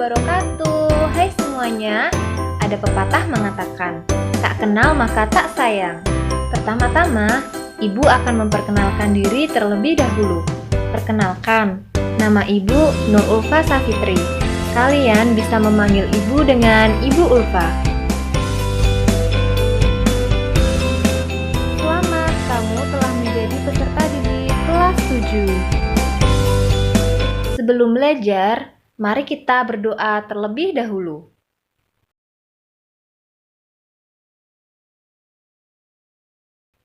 wabarakatuh. Hai semuanya. Ada pepatah mengatakan, tak kenal maka tak sayang. Pertama-tama, Ibu akan memperkenalkan diri terlebih dahulu. Perkenalkan, nama Ibu Nur Ulfa Safitri. Kalian bisa memanggil Ibu dengan Ibu Ulfa. Selamat, kamu telah menjadi peserta didik kelas 7. Sebelum belajar, mari kita berdoa terlebih dahulu.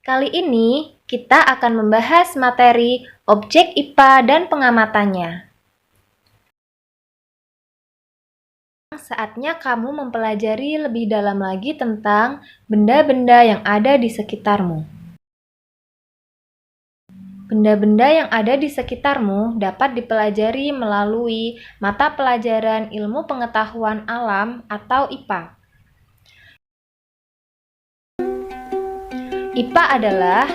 Kali ini, kita akan membahas materi objek IPA dan pengamatannya. Saatnya kamu mempelajari lebih dalam lagi tentang benda-benda yang ada di sekitarmu. Benda-benda yang ada di sekitarmu dapat dipelajari melalui mata pelajaran Ilmu Pengetahuan Alam atau IPA. IPA adalah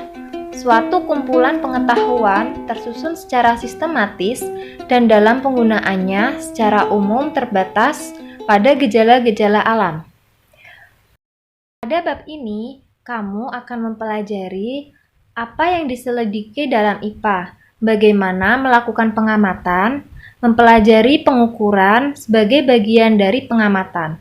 suatu kumpulan pengetahuan tersusun secara sistematis dan dalam penggunaannya secara umum terbatas pada gejala-gejala alam. Pada bab ini, kamu akan mempelajari apa yang diselidiki dalam IPA, bagaimana melakukan pengamatan, mempelajari pengukuran sebagai bagian dari pengamatan.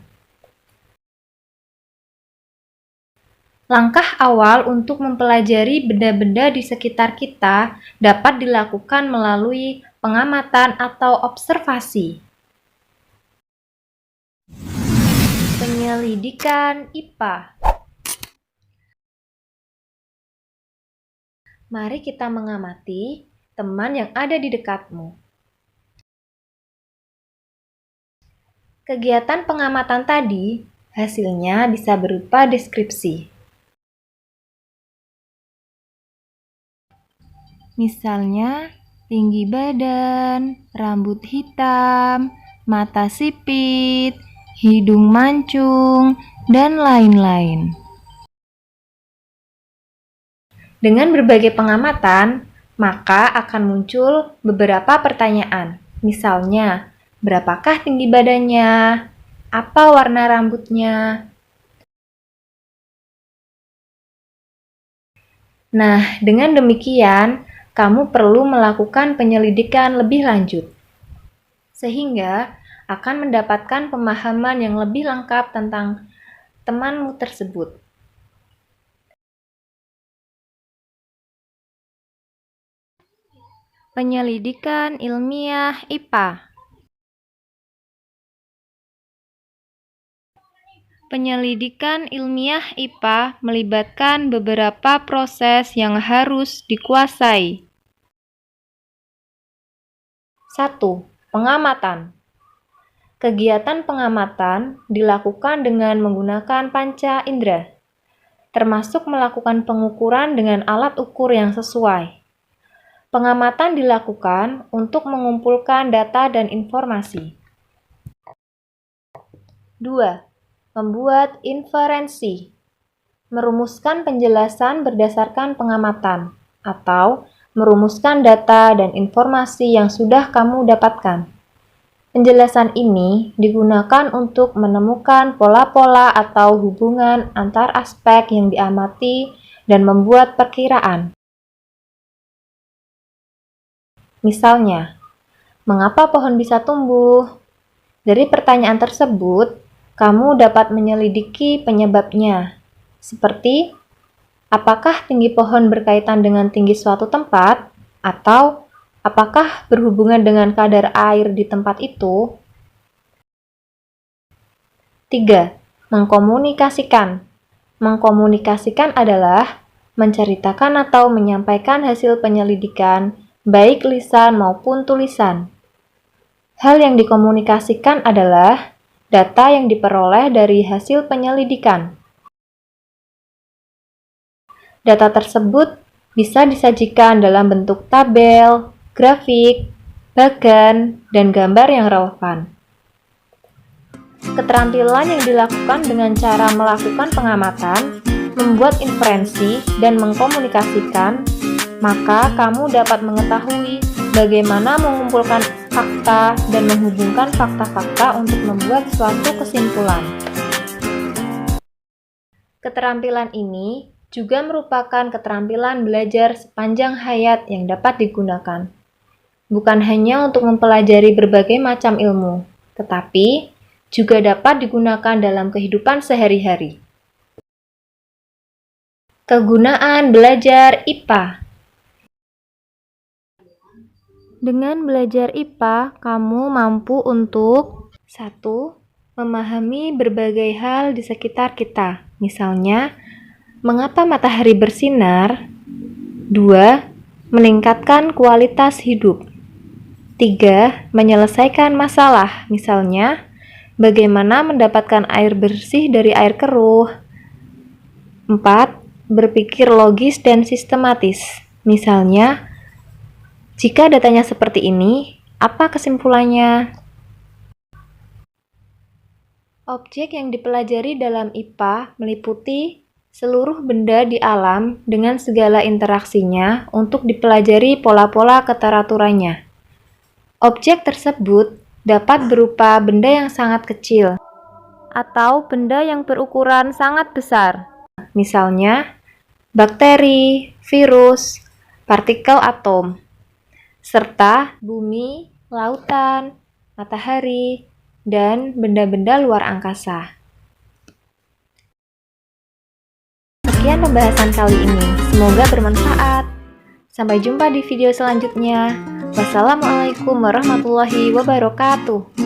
Langkah awal untuk mempelajari benda-benda di sekitar kita dapat dilakukan melalui pengamatan atau observasi. Penyelidikan IPA. Mari kita mengamati teman yang ada di dekatmu. Kegiatan pengamatan tadi, hasilnya bisa berupa deskripsi. Misalnya, tinggi badan, rambut hitam, mata sipit, hidung mancung, dan lain-lain. Dengan berbagai pengamatan, maka akan muncul beberapa pertanyaan. Misalnya, berapakah tinggi badannya? Apa warna rambutnya? Nah, dengan demikian, kamu perlu melakukan penyelidikan lebih lanjut, sehingga akan mendapatkan pemahaman yang lebih lengkap tentang temanmu tersebut. Penyelidikan ilmiah IPA. Penyelidikan ilmiah IPA melibatkan beberapa proses yang harus dikuasai. 1. Pengamatan. Kegiatan pengamatan dilakukan dengan menggunakan panca indera, termasuk melakukan pengukuran dengan alat ukur yang sesuai. Pengamatan dilakukan untuk mengumpulkan data dan informasi. 2. Membuat inferensi. Merumuskan penjelasan berdasarkan pengamatan, atau merumuskan data dan informasi yang sudah kamu dapatkan. Penjelasan ini digunakan untuk menemukan pola-pola atau hubungan antar aspek yang diamati dan membuat perkiraan. Misalnya, mengapa pohon bisa tumbuh? Dari pertanyaan tersebut, kamu dapat menyelidiki penyebabnya, seperti apakah tinggi pohon berkaitan dengan tinggi suatu tempat, atau apakah berhubungan dengan kadar air di tempat itu? 3. Mengkomunikasikan. Mengkomunikasikan adalah menceritakan atau menyampaikan hasil penyelidikan, baik lisan maupun tulisan. Hal yang dikomunikasikan adalah data yang diperoleh dari hasil penyelidikan. Data tersebut bisa disajikan dalam bentuk tabel, grafik, bagan, dan gambar yang relevan. Keterampilan yang dilakukan dengan cara melakukan pengamatan, membuat inferensi, dan mengkomunikasikan, maka kamu dapat mengetahui bagaimana mengumpulkan fakta, dan menghubungkan fakta-fakta untuk membuat suatu kesimpulan. Keterampilan ini juga merupakan keterampilan belajar sepanjang hayat yang dapat digunakan. Bukan hanya untuk mempelajari berbagai macam ilmu, tetapi juga dapat digunakan dalam kehidupan sehari-hari. Kegunaan belajar IPA. Dengan belajar IPA, kamu mampu untuk 1. Memahami berbagai hal di sekitar kita. Misalnya, mengapa matahari bersinar? 2. Meningkatkan kualitas hidup. 3. Menyelesaikan masalah. Misalnya, bagaimana mendapatkan air bersih dari air keruh. 4. Berpikir logis dan sistematis. Misalnya, jika datanya seperti ini, apa kesimpulannya? Objek yang dipelajari dalam IPA meliputi seluruh benda di alam dengan segala interaksinya untuk dipelajari pola-pola keteraturannya. Objek tersebut dapat berupa benda yang sangat kecil atau benda yang berukuran sangat besar. Misalnya, bakteri, virus, partikel atom, serta bumi, lautan, matahari, dan benda-benda luar angkasa. Sekian pembahasan kali ini, semoga bermanfaat. Sampai jumpa di video selanjutnya. Wassalamualaikum warahmatullahi wabarakatuh.